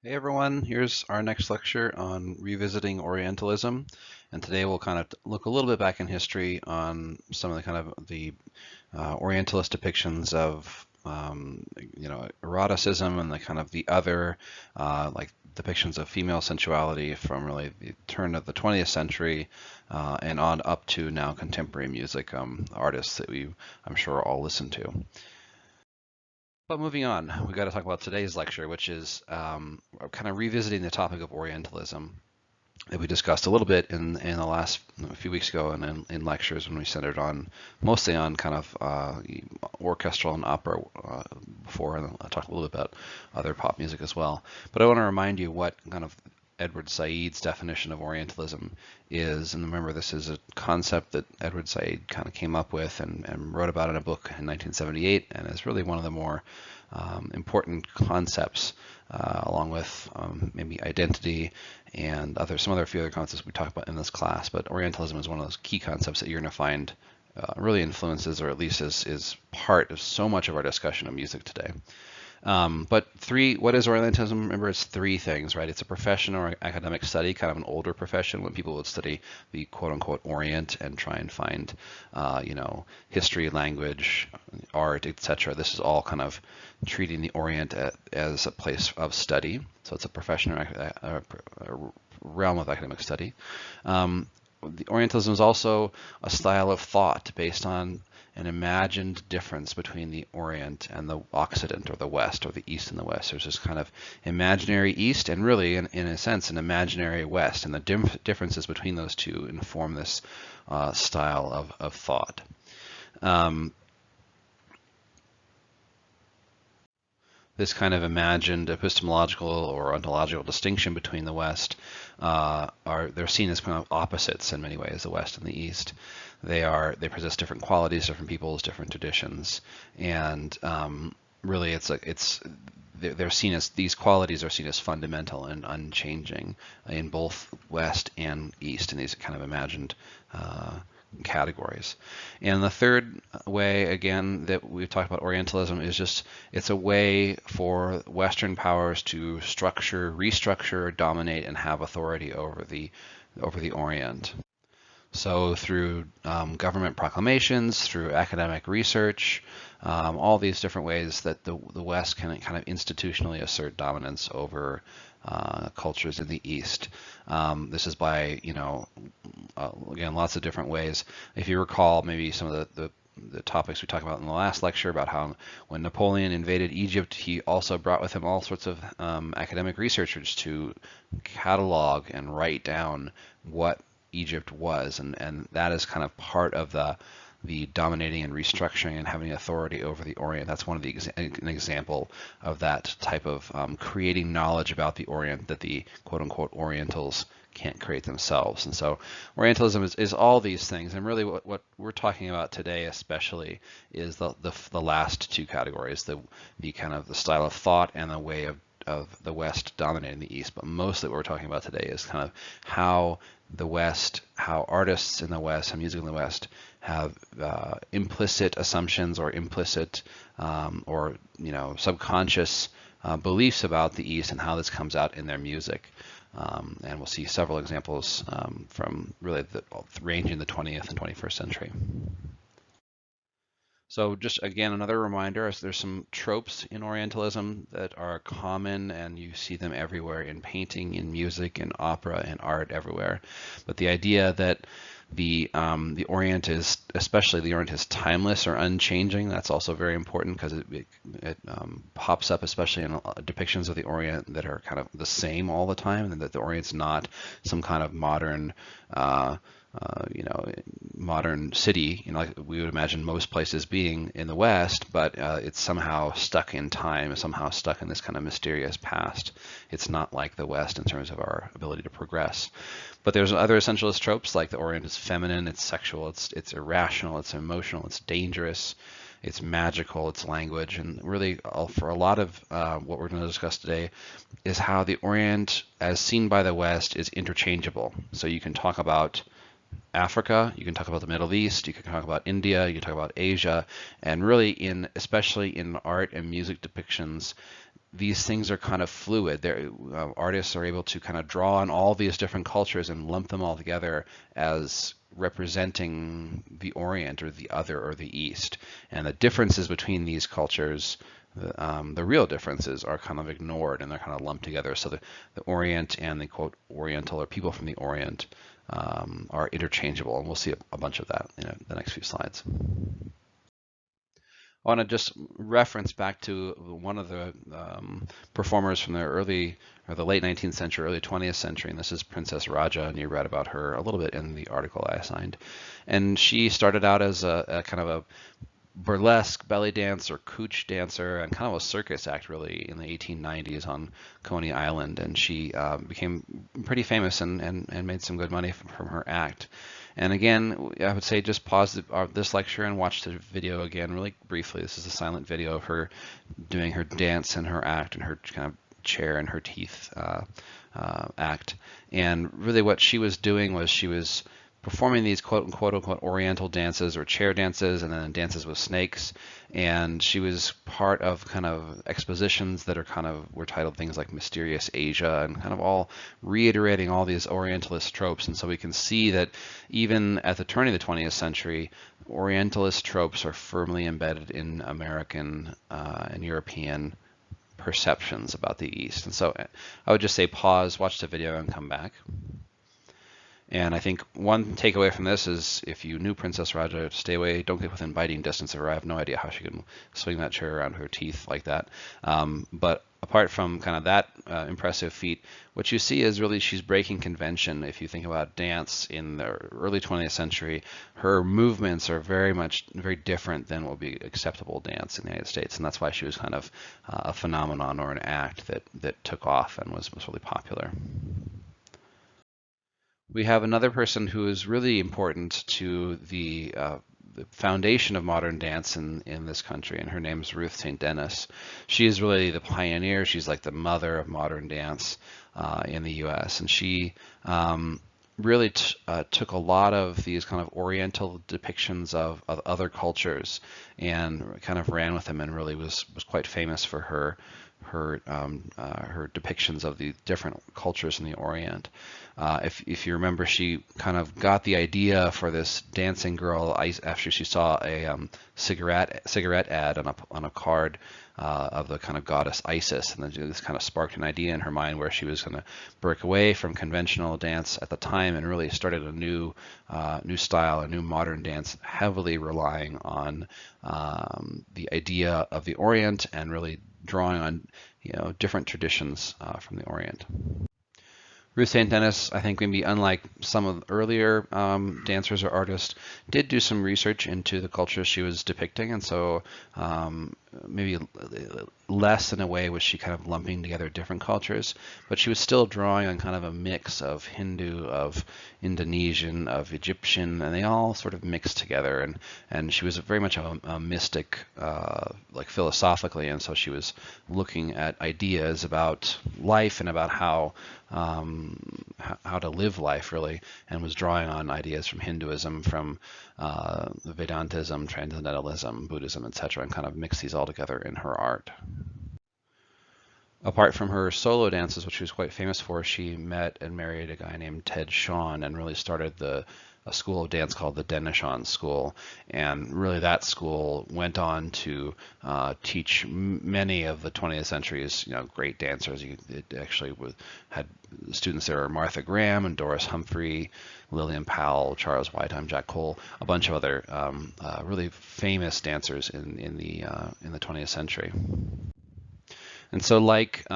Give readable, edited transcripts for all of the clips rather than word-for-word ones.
Hey everyone, here's our next lecture on revisiting Orientalism. And today we'll kind of look a little bit back in history on some of the Orientalist depictions of eroticism and the kind of the other like depictions of female sensuality from really the turn of the 20th century and on up to now contemporary music artists that I'm sure all listen to. But moving on, we got to talk about today's lecture, which is kind of revisiting the topic of Orientalism that we discussed a little bit in the last few weeks ago and in lectures when we centered on mostly on kind of orchestral and opera before, and I talked a little bit about other pop music as well. But I want to remind you what kind of Edward Said's definition of Orientalism is, and remember this is a concept that Edward Said kind of came up with and wrote about in a book in 1978, and is really one of the more important concepts, along with maybe identity and some few other concepts we talk about in this class. But Orientalism is one of those key concepts that you're going to find really influences, or at least is part of so much of our discussion of music today. But what is Orientalism? Remember, it's three things, right? It's a profession or academic study, kind of an older profession when people would study the quote-unquote Orient and try and find, history, language, art, etc. This is all kind of treating the Orient as a place of study. So it's a profession or a realm of academic study. The Orientalism is also a style of thought based on an imagined difference between the Orient and the Occident, or the West, or the East and the West. There's this kind of imaginary East and really, in a sense, an imaginary West, and the differences between those two inform this style of thought. This kind of imagined epistemological or ontological distinction between the West they're seen as kind of opposites in many ways, the West and the East. They possess different qualities, different peoples, different traditions, and really they're seen as, these qualities are seen as fundamental and unchanging in both West and East in these kind of imagined categories. And the third way, again, that we've talked about Orientalism is just, it's a way for Western powers to restructure, dominate, and have authority over the Orient. So through government proclamations, through academic research, all these different ways that the West can kind of institutionally assert dominance over cultures in the East. This is by, again, lots of different ways. If you recall, maybe some of the topics we talked about in the last lecture about how when Napoleon invaded Egypt, he also brought with him all sorts of academic researchers to catalog and write down what Egypt was, and that is kind of part of the dominating and restructuring and having authority over the Orient. That's one of an example of that type of creating knowledge about the Orient that the quote-unquote Orientals can't create themselves. And so Orientalism is all these things, and really what we're talking about today especially is the last two categories, the kind of the style of thought and the way of the West dominating the East. But mostly what we're talking about today is kind of how artists in the West, how music in the West have implicit assumptions or implicit or subconscious beliefs about the East, and how this comes out in their music. And we'll see several examples from really ranging the 20th and 21st century. So just again, another reminder, there's some tropes in Orientalism that are common, and you see them everywhere in painting, in music, in opera, in art, everywhere. But the idea that the Orient is, especially the Orient, is timeless or unchanging, that's also very important, because it pops up especially in depictions of the Orient that are kind of the same all the time, and that the Orient's not some kind of modern modern city, like we would imagine most places being in the West, but it's somehow stuck in time, somehow stuck in this kind of mysterious past. It's not like the West in terms of our ability to progress. But there's other essentialist tropes, like the Orient is feminine, it's sexual, it's irrational, it's emotional, it's dangerous, it's magical, it's language. And really, for a lot of what we're going to discuss today is how the Orient, as seen by the West, is interchangeable. So you can talk about Africa, you can talk about the Middle East, you can talk about India, you can talk about Asia, and really especially in art and music depictions, these things are kind of fluid. Artists are able to kind of draw on all these different cultures and lump them all together as representing the Orient or the other or the East. And the differences between these cultures, the real differences, are kind of ignored and they're kind of lumped together. So the Orient and the quote Oriental, or people from the Orient, are interchangeable, and we'll see a bunch of that in the next few slides. I want to just reference back to one of the performers from the late 19th century, early 20th century, and this is Princess Raja, and you read about her a little bit in the article I assigned. And she started out as a kind of a burlesque belly dance or cooch dancer and kind of a circus act really in the 1890s on Coney Island, and she became pretty famous and made some good money from her act. And again, I would say just pause this lecture and watch the video again really briefly. This is a silent video of her doing her dance and her act and her kind of chair and her teeth act. And really what she was doing was she was performing these quote unquote Oriental dances or chair dances, and then dances with snakes. And she was part of kind of expositions that were titled things like Mysterious Asia, and kind of all reiterating all these Orientalist tropes. And so we can see that even at the turn of the 20th century, Orientalist tropes are firmly embedded in American and European perceptions about the East. And so I would just say pause, watch the video, and come back. And I think one takeaway from this is, if you knew Princess Raja, stay away, don't get within biting distance of her. I have no idea how she can swing that chair around her teeth like that. But apart from kind of that impressive feat, what you see is really she's breaking convention. If you think about dance in the early 20th century, her movements are very different than what would be acceptable dance in the United States. And that's why she was kind of a phenomenon or an act that took off and was really popular. We have another person who is really important to the foundation of modern dance in this country, and her name is Ruth St. Denis. She is really the pioneer. She's like the mother of modern dance in the U.S., and she really took a lot of these kind of Oriental depictions of other cultures and kind of ran with them, and really was quite famous for her depictions of the different cultures in the Orient. If you remember, she kind of got the idea for this dancing girl after she saw a cigarette ad on a card of the kind of goddess Isis, and then this kind of sparked an idea in her mind where she was going to break away from conventional dance at the time and really started a new style, a new modern dance, heavily relying on the idea of the Orient and really drawing on different traditions from the Orient. Ruth St. Denis, I think maybe unlike some of the earlier dancers or artists, did do some research into the cultures she was depicting, and so maybe less in a way was she kind of lumping together different cultures, but she was still drawing on kind of a mix of Hindu, of Indonesian, of Egyptian, and they all sort of mixed together, and she was very much a mystic, like philosophically, and so she was looking at ideas about life and about how to live life really, and was drawing on ideas from Hinduism, from Vedantism, Transcendentalism, Buddhism, etc., and kind of mixed these all together in her art. Apart from her solo dances, which she was quite famous for, she met and married a guy named Ted Shawn and really started a school of dance called the Denishan School. And really that school went on to teach many of the 20th century's great dancers. It actually had students there are Martha Graham and Doris Humphrey, Lillian Powell, Charles Whiteham, Jack Cole, a bunch of other really famous dancers in the 20th century. And so like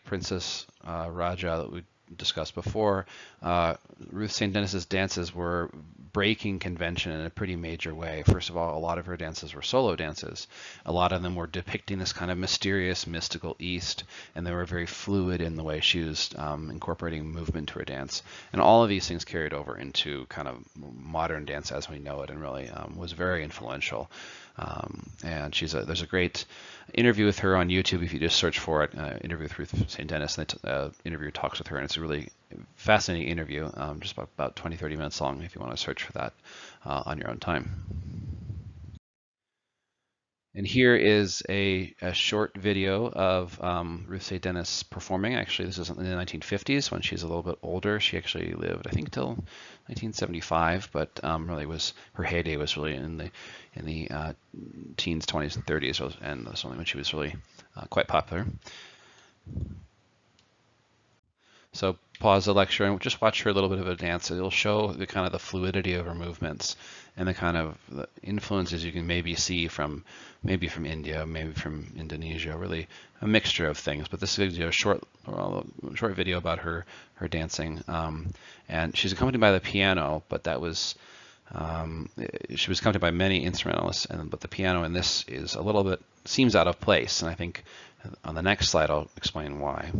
Princess Raja that we discussed before, Ruth St. Denis's dances were breaking convention in a pretty major way. First of all, a lot of her dances were solo dances. A lot of them were depicting this kind of mysterious, mystical East, and they were very fluid in the way she was incorporating movement to her dance. And all of these things carried over into kind of modern dance as we know it, and really was very influential. And there's a great interview with her on YouTube if you just search for it, interview with Ruth St. Denis, and the interviewer talks with her, and it's a really fascinating interview, just about 20-30 minutes long if you want to search for that on your own time. And here is a short video of Ruth St. Denis performing. Actually, this is in the 1950s when she's a little bit older. She actually lived, I think, till 1975, but really was her heyday was really in the teens, 20s, and 30s, and that's only when she was really quite popular. So pause the lecture and just watch her a little bit of a dance. It'll show the kind of the fluidity of her movements and the kind of the influences you can maybe see from India, maybe from Indonesia, really a mixture of things. But this is a short video about her dancing, and she's accompanied by the piano, but that was she was accompanied by many instrumentalists, but the piano in this is a little bit seems out of place, and I think on the next slide I'll explain why.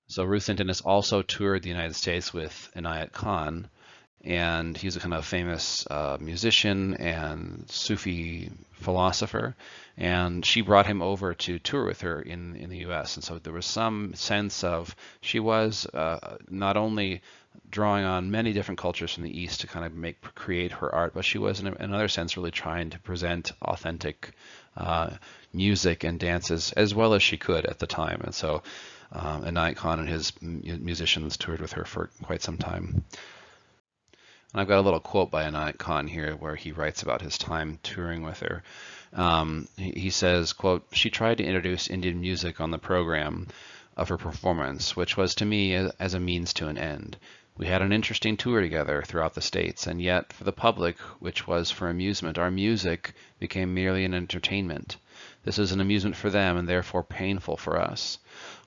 So Ruth St. Denis also toured the United States with Inayat Khan, and he's a kind of famous musician and Sufi philosopher, and she brought him over to tour with her in the U.S. And so there was some sense of she was not only drawing on many different cultures from the East to kind of create her art, but she was in another sense really trying to present authentic music and dances as well as she could at the time. And so Inayat Khan and his musicians toured with her for quite some time. And I've got a little quote by Inayat Khan here where he writes about his time touring with her. He says, quote, "She tried to introduce Indian music on the program of her performance, which was to me as a means to an end. We had an interesting tour together throughout the States, and yet for the public, which was for amusement, our music became merely an entertainment. This is an amusement for them and therefore painful for us.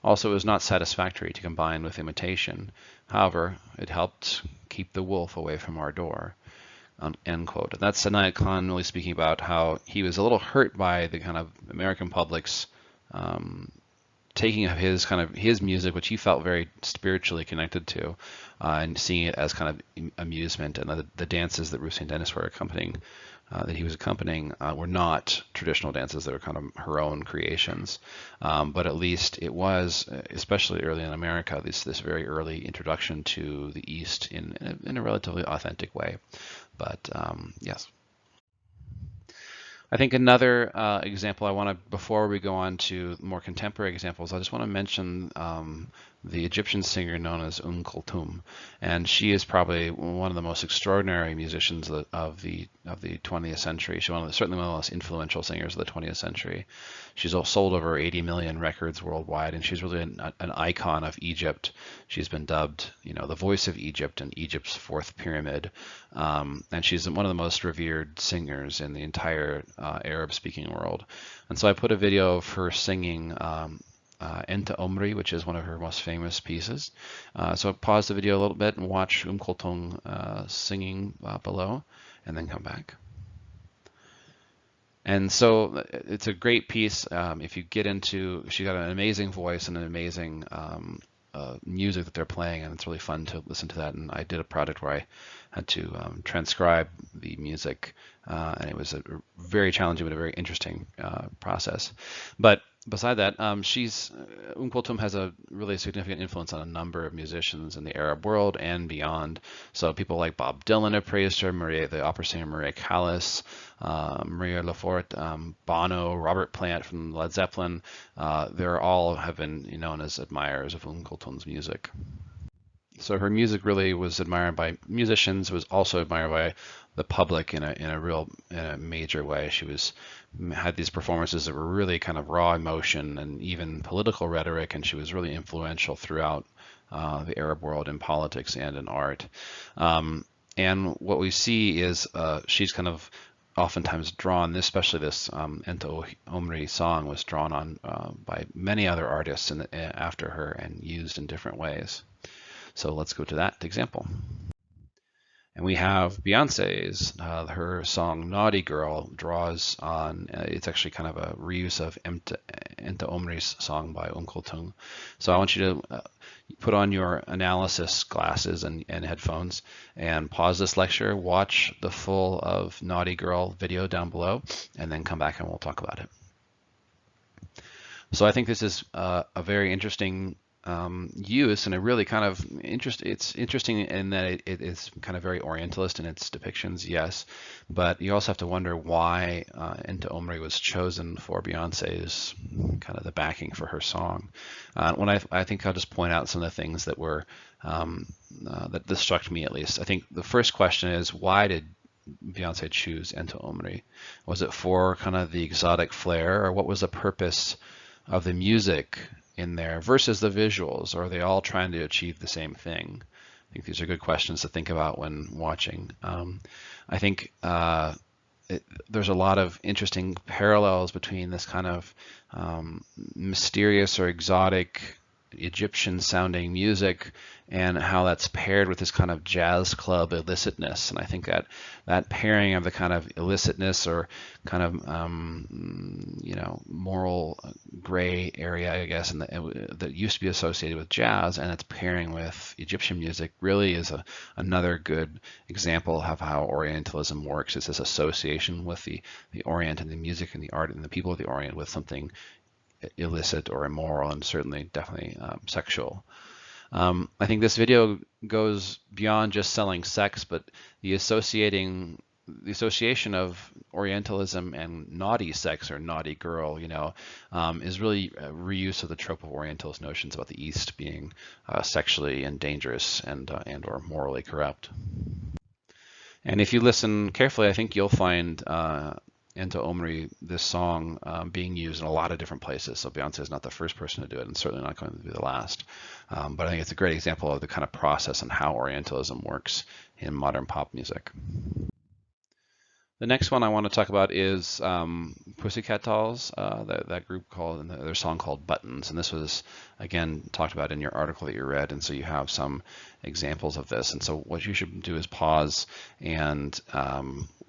Also, it was not satisfactory to combine with imitation. However, it helped keep the wolf away from our door." End quote. And that's Inayat Khan really speaking about how he was a little hurt by the kind of American public's taking of his music, which he felt very spiritually connected to, and seeing it as kind of amusement, and the dances that Ruth St. Denis were accompanying. That he was accompanying were not traditional dances. They were kind of her own creations. But at least it was, especially early in America, this very early introduction to the East in a relatively authentic way. But yes. I think another example I want to, before we go on to more contemporary examples, I just want to mention the Egyptian singer known as Kulthum, and she is probably one of the most extraordinary musicians of the 20th century. She's certainly one of the most influential singers of the 20th century. She's sold over 80 million records worldwide, and she's really an icon of Egypt. She's been dubbed, the voice of Egypt and Egypt's fourth pyramid, and she's one of the most revered singers in the entire Arab-speaking world. And so I put a video of her singing Enta Omri, which is one of her most famous pieces. So pause the video a little bit and watch Kulthum singing below, and then come back. And so it's a great piece. If you get into, she's got an amazing voice and an amazing music that they're playing, and it's really fun to listen to that. And I did a project where I had to transcribe the music, and it was a very challenging but a very interesting process. But beside that, Kulthum has a really significant influence on a number of musicians in the Arab world and beyond. So people like Bob Dylan have praised her, the opera singer Maria Callas, Maria Lafort, Bono, Robert Plant from Led Zeppelin. They're all have been known as admirers of Kulthum's music. So her music really was admired by musicians. It was also admired by the public in a major way. She had these performances that were really kind of raw emotion and even political rhetoric, and she was really influential throughout the Arab world in politics and in art. And what we see is she's kind of oftentimes drawn, especially this Enta Omri song was drawn on by many other artists after her and used in different ways. So let's go to that example. And we have Beyonce's, her song Naughty Girl draws on, it's actually kind of a reuse of Enta Omri's song by Kulthum. So I want you to put on your analysis glasses and headphones and pause this lecture, watch the full of Naughty Girl video down below, and then come back and we'll talk about it. So I think this is a very interesting use, and a really kind of it's interesting in that it is kind of very Orientalist in its depictions, yes, but you also have to wonder why Into Omri was chosen for Beyonce's kind of the backing for her song. I think I'll just point out some of the things that were that struck me at least. I think the first question is, why did Beyonce choose Into Omri? Was it for kind of the exotic flair, or what was the purpose of the music in there versus the visuals? Or are they all trying to achieve the same thing? I think these are good questions to think about when watching. I think there's a lot of interesting parallels between this kind of mysterious or exotic Egyptian sounding music and how that's paired with this kind of jazz club illicitness. And I think that that pairing of the kind of illicitness or kind of moral gray area, I guess, and that used to be associated with jazz, and its pairing with Egyptian music really is another good example of how Orientalism works. It's this association with the Orient and the music and the art and the people of the Orient with something illicit or immoral, and certainly definitely sexual. I think this video goes beyond just selling sex, but the association of Orientalism and naughty sex or naughty girl, is really a reuse of the trope of Orientalist notions about the East being sexually and dangerous and or morally corrupt. And if you listen carefully, I think you'll find Into Omri, this song, being used in a lot of different places. So Beyonce is not the first person to do it, and certainly not going to be the last. But I think it's a great example of the kind of process and how Orientalism works in modern pop music. The next one I want to talk about is Pussycat Dolls, that group called, and their song called Buttons. And this was, again, talked about in your article that you read. And so you have some examples of this. And so what you should do is pause and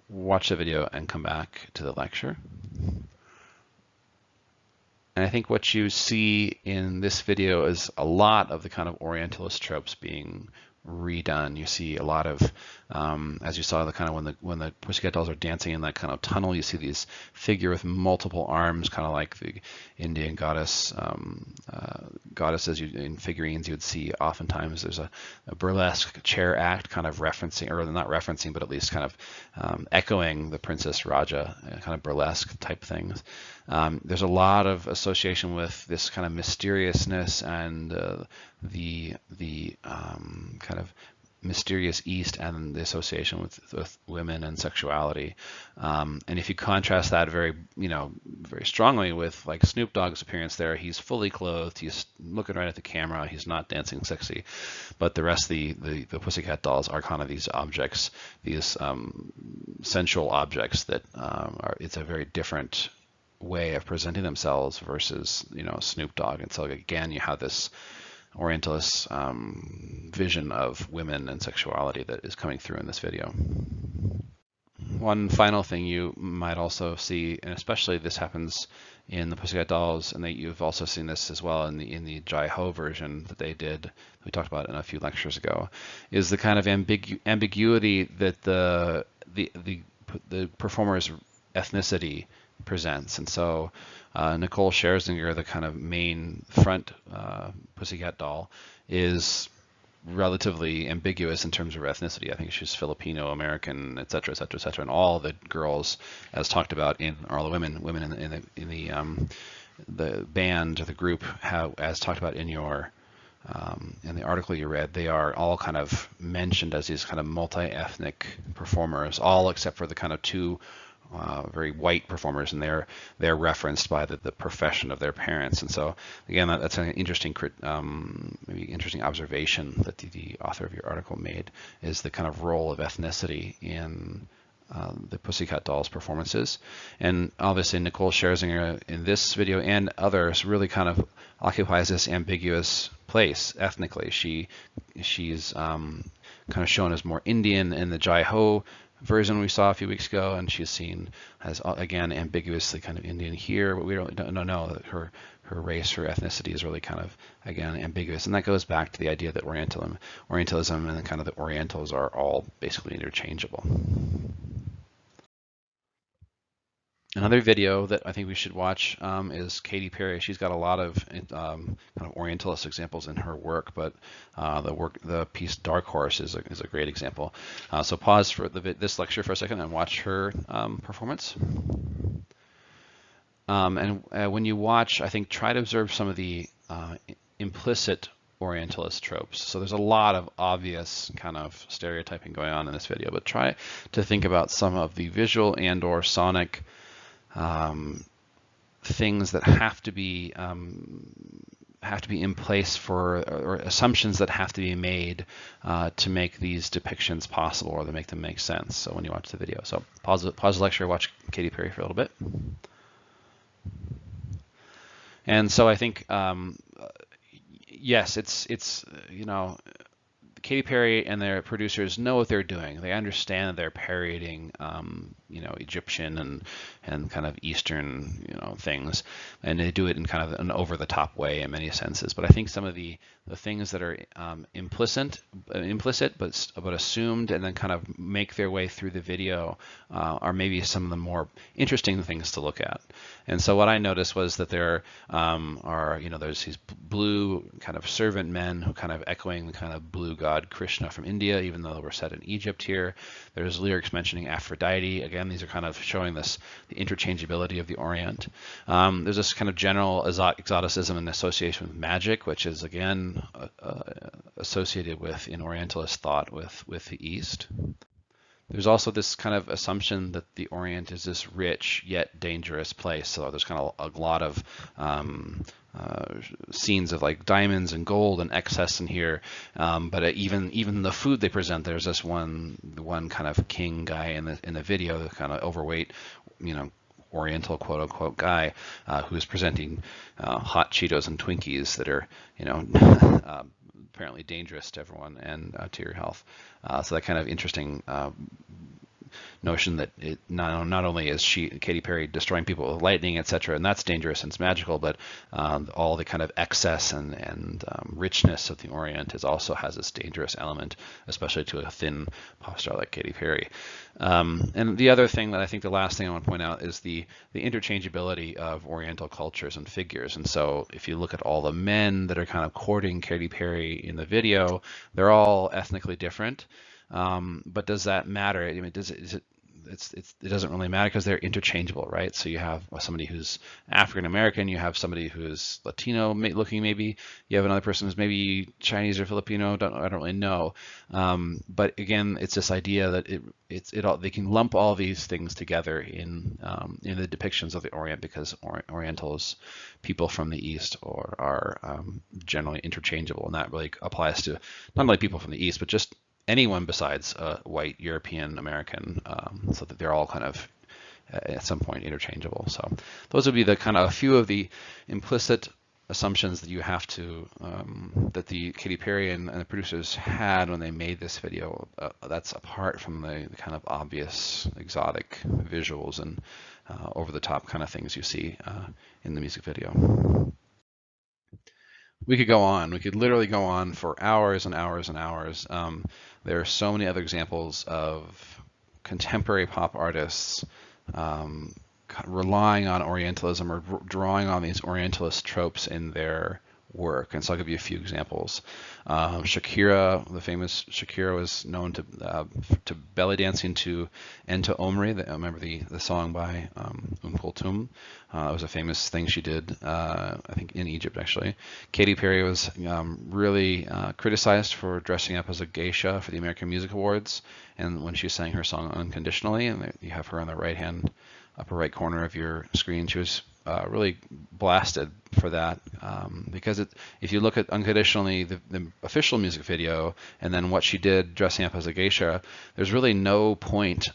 watch the video and come back to the lecture. And I think what you see in this video is a lot of the kind of Orientalist tropes being redone. You see a lot of, as you saw, the kind of when the Pussycat Dolls are dancing in that kind of tunnel, you see these figure with multiple arms, kind of like the Indian goddesses in figurines you would see oftentimes. There's a burlesque chair act kind of referencing, or not referencing, but at least kind of echoing the Princess Raja kind of burlesque type things. There's a lot of association with this kind of mysteriousness and the kind of mysterious East and the association with women and sexuality. And if you contrast that very strongly with like Snoop Dogg's appearance there, he's fully clothed, he's looking right at the camera, he's not dancing sexy, but the rest of the Pussycat Dolls are kind of these objects, these sensual objects that it's a very different way of presenting themselves versus Snoop Dogg. And so again, you have this Orientalist vision of women and sexuality that is coming through in this video. One final thing you might also see, and especially this happens in the Pussycat Dolls, and that you've also seen this as well in the Jai Ho version that they did, we talked about in a few lectures ago, is the kind of ambiguity that the performer's ethnicity presents. And so Nicole Scherzinger, the kind of main front Pussycat Doll, is relatively ambiguous in terms of her ethnicity. I think she's Filipino American, et cetera, et cetera, et cetera. And all the girls, as talked about in, or all the women in the band or the group, have, as talked about in your in the article you read, they are all kind of mentioned as these kind of multi-ethnic performers, all except for the kind of two very white performers, and they're referenced by the profession of their parents. And so again, that's an interesting maybe interesting observation that the author of your article made, is the kind of role of ethnicity in the Pussycat Dolls performances. And obviously Nicole Scherzinger in this video and others really kind of occupies this ambiguous place ethnically. She's kind of shown as more Indian in the Jai Ho version we saw a few weeks ago, and she's seen as, again, ambiguously kind of Indian here, but we don't know that her race, her ethnicity is really kind of, again, ambiguous. And that goes back to the idea that Orientalism and kind of the Orientals are all basically interchangeable. Another video that I think we should watch is Katy Perry. She's got a lot of kind of Orientalist examples in her work, but the piece Dark Horse is a great example. So pause for this lecture for a second and watch her performance. And when you watch, I think try to observe some of the implicit Orientalist tropes. So there's a lot of obvious kind of stereotyping going on in this video, but try to think about some of the visual and/or sonic things that have to be in place or assumptions that have to be made to make these depictions possible or to make them make sense. So when you watch the video, so pause the lecture, watch Katy Perry for a little bit. And so I think yes, it's you know, Katy Perry and their producers know what they're doing. They understand that they're parodying, you know, Egyptian and kind of Eastern, you know, things, and they do it in kind of an over-the-top way in many senses. But I think some of the things that are implicit but assumed, and then kind of make their way through the video, are maybe some of the more interesting things to look at. And so what I noticed was that there are, you know, there's these blue kind of servant men who kind of echoing the kind of blue god Krishna from India, even though we're set in Egypt here. There's lyrics mentioning Aphrodite. Again, these are kind of showing the interchangeability of the Orient. There's this kind of general exoticism and association with magic, which is again associated with, in Orientalist thought, with the East. There's also this kind of assumption that the Orient is this rich yet dangerous place. So there's kind of a lot of scenes of like diamonds and gold and excess in here. But even the food they present, there's this one kind of king guy in the video, the kind of overweight, you know, Oriental quote unquote guy who is presenting hot Cheetos and Twinkies that are, you know, apparently dangerous to everyone and to your health. So that kind of interesting notion that it not only is Katy Perry destroying people with lightning, etc., and that's dangerous and it's magical, but all the kind of excess and richness of the Orient also has this dangerous element, especially to a thin pop star like Katy Perry. And the other thing that I think, the last thing I want to point out, is the interchangeability of Oriental cultures and figures. And so if you look at all the men that are kind of courting Katy Perry in the video, they're all ethnically different. But does that matter? I mean, it doesn't really matter because they're interchangeable, right? So you have somebody who's African American, you have somebody who's Latino looking, maybe you have another person who's maybe Chinese or Filipino. I don't really know. But again, it's this idea that they can lump all these things together in the depictions of the Orient, because Orientals, people from the East, are generally interchangeable, and that really applies to not only people from the East, but just anyone besides a white European American, so that they're all kind of at some point interchangeable. So those would be the kind of a few of the implicit assumptions that you have to, that the Katy Perry and the producers had when they made this video. That's apart from the kind of obvious exotic visuals and over-the-top kind of things you see in the music video. We could go on. We could literally go on for hours and hours and hours. There are so many other examples of contemporary pop artists relying on Orientalism or drawing on these Orientalist tropes in their work. And so I'll give you a few examples. Shakira, the famous Shakira, was known to belly dancing to Enta Omri. Remember the song by Kulthum? It was a famous thing she did, I think in Egypt actually. Katy Perry was really criticized for dressing up as a geisha for the American Music Awards, and when she sang her song Unconditionally, and you have her on the right-hand upper right corner of your screen, she was really blasted for that, because if you look at Unconditionally, the official music video, and then what she did dressing up as a geisha, there's really no point,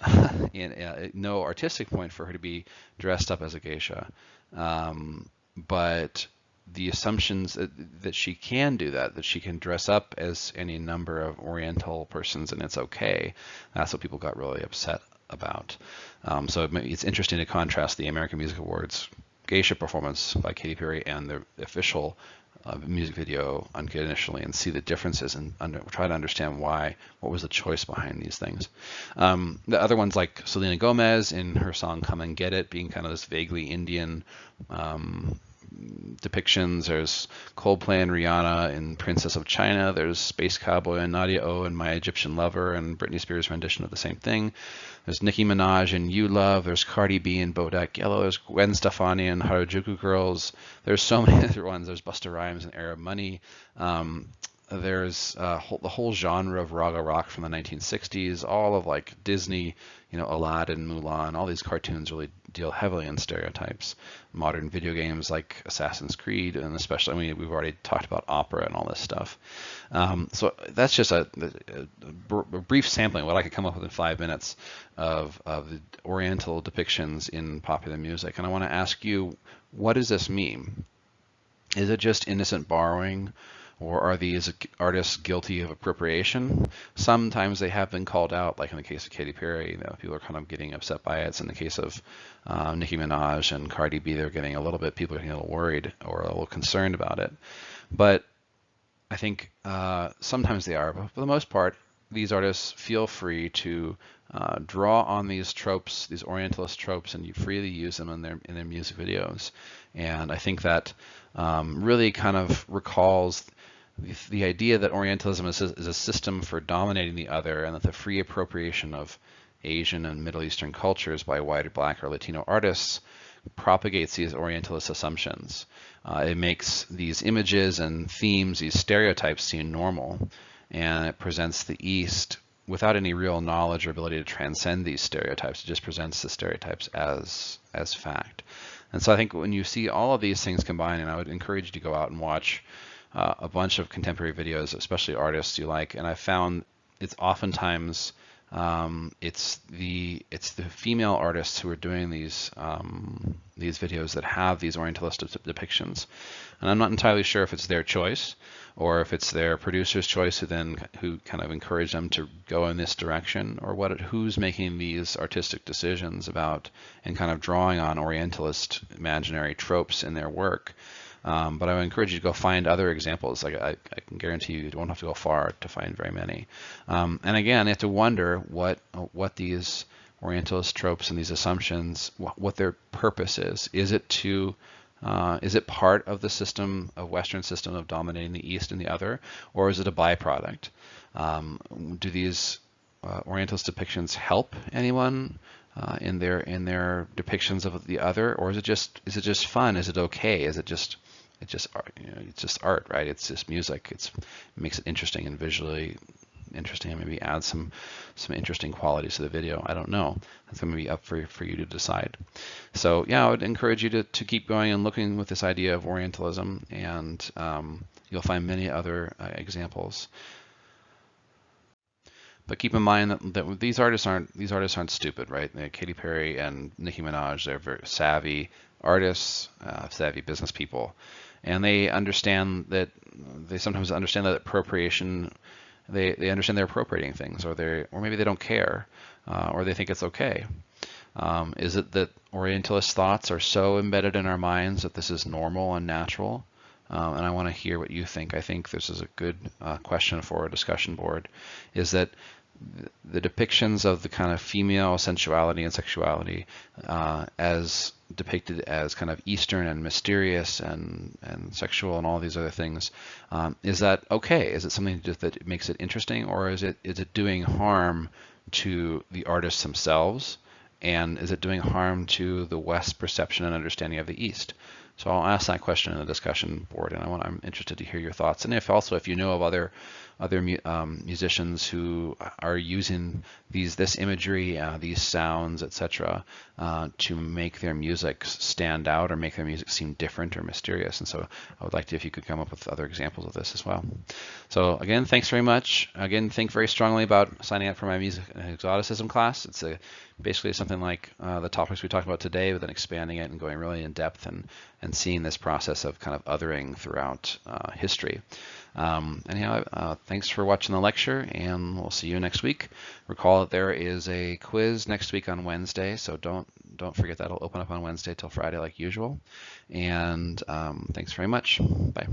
no artistic point for her to be dressed up as a geisha. But the assumptions that she can do that she can dress up as any number of Oriental persons and it's okay, that's what people got really upset about. So it's interesting to contrast the American Music Awards geisha performance by Katy Perry and the official music video unconditionally and see the differences and try to understand why, what was the choice behind these things. The other ones like Selena Gomez in her song Come and Get It being kind of this vaguely Indian depictions. There's Coldplay and Rihanna in Princess of China. There's Space Cowboy and Nadia O and My Egyptian Lover and Britney Spears' rendition of the same thing. There's Nicki Minaj in You Love. There's Cardi B in Bodak Yellow. There's Gwen Stefani in Harajuku Girls. There's so many other ones. There's Busta Rhymes in Arab Money. There's the whole genre of raga rock from the 1960s, all of like Disney, Aladdin, Mulan, all these cartoons really deal heavily in stereotypes. Modern video games like Assassin's Creed, and especially, we've already talked about opera and all this stuff. So that's just a brief sampling of what I could come up with in 5 minutes of the Oriental depictions in popular music. And I want to ask you, what does this mean? Is it just innocent borrowing? Or are these artists guilty of appropriation? Sometimes they have been called out, like in the case of Katy Perry, people are kind of getting upset by it. It's in the case of Nicki Minaj and Cardi B, people are getting a little worried or a little concerned about it. But I think sometimes they are, but for the most part, these artists feel free to draw on these tropes, these Orientalist tropes, and you freely use them in their music videos. And I think that really kind of recalls the idea that Orientalism is a system for dominating the other, and that the free appropriation of Asian and Middle Eastern cultures by white or black or Latino artists propagates these Orientalist assumptions. It makes these images and themes, these stereotypes, seem normal, and it presents the East without any real knowledge or ability to transcend these stereotypes. It just presents the stereotypes as fact. And so I think when you see all of these things combined, and I would encourage you to go out and watch a bunch of contemporary videos, especially artists you like, and I found it's oftentimes it's the female artists who are doing these videos that have these Orientalist depictions, and I'm not entirely sure if it's their choice or if it's their producer's choice who kind of encourage them to go in this direction, or who's making these artistic decisions about and kind of drawing on Orientalist imaginary tropes in their work. But I would encourage you to go find other examples. Like I can guarantee you won't have to go far to find very many. And again, you have to wonder what these Orientalist tropes and these assumptions, what their purpose is. Is it part of the system, of Western system of dominating the East and the other, or is it a byproduct? Do these Orientalist depictions help anyone in their depictions of the other, or is it just fun? Is it okay? Is it just art? It's just art, right? It's just music. It makes it interesting and visually interesting, and maybe add some interesting qualities to the video. I don't know. That's going to be up for you to decide. So yeah, I would encourage you to keep going and looking with this idea of Orientalism, and you'll find many other examples. But keep in mind that these artists aren't stupid, right? Katy Perry and Nicki Minaj, they're very savvy artists, savvy business people, and they sometimes understand that appropriation. They understand they're appropriating things, or maybe they don't care, or they think it's okay. Is it that Orientalist thoughts are so embedded in our minds that this is normal and natural? And I want to hear what you think. I think this is a good question for a discussion board, is that the depictions of the kind of female sensuality and sexuality as depicted as kind of Eastern and mysterious and sexual and all these other things, is that okay? Is it something that makes it interesting, or is it doing harm to the artists themselves, and is it doing harm to the West's perception and understanding of the East? So I'll ask that question in the discussion board, and I'm interested to hear your thoughts. And if you know of other musicians who are using this imagery, these sounds, etc., to make their music stand out or make their music seem different or mysterious. And so I would like if you could come up with other examples of this as well. So again, thanks very much. Again, think very strongly about signing up for my music and exoticism class. It's basically something like the topics we talked about today, but then expanding it and going really in depth and seeing this process of kind of othering throughout history. Anyhow, thanks for watching the lecture, and we'll see you next week. Recall that there is a quiz next week on Wednesday, so don't forget that'll open up on Wednesday till Friday like usual. And thanks very much. Bye.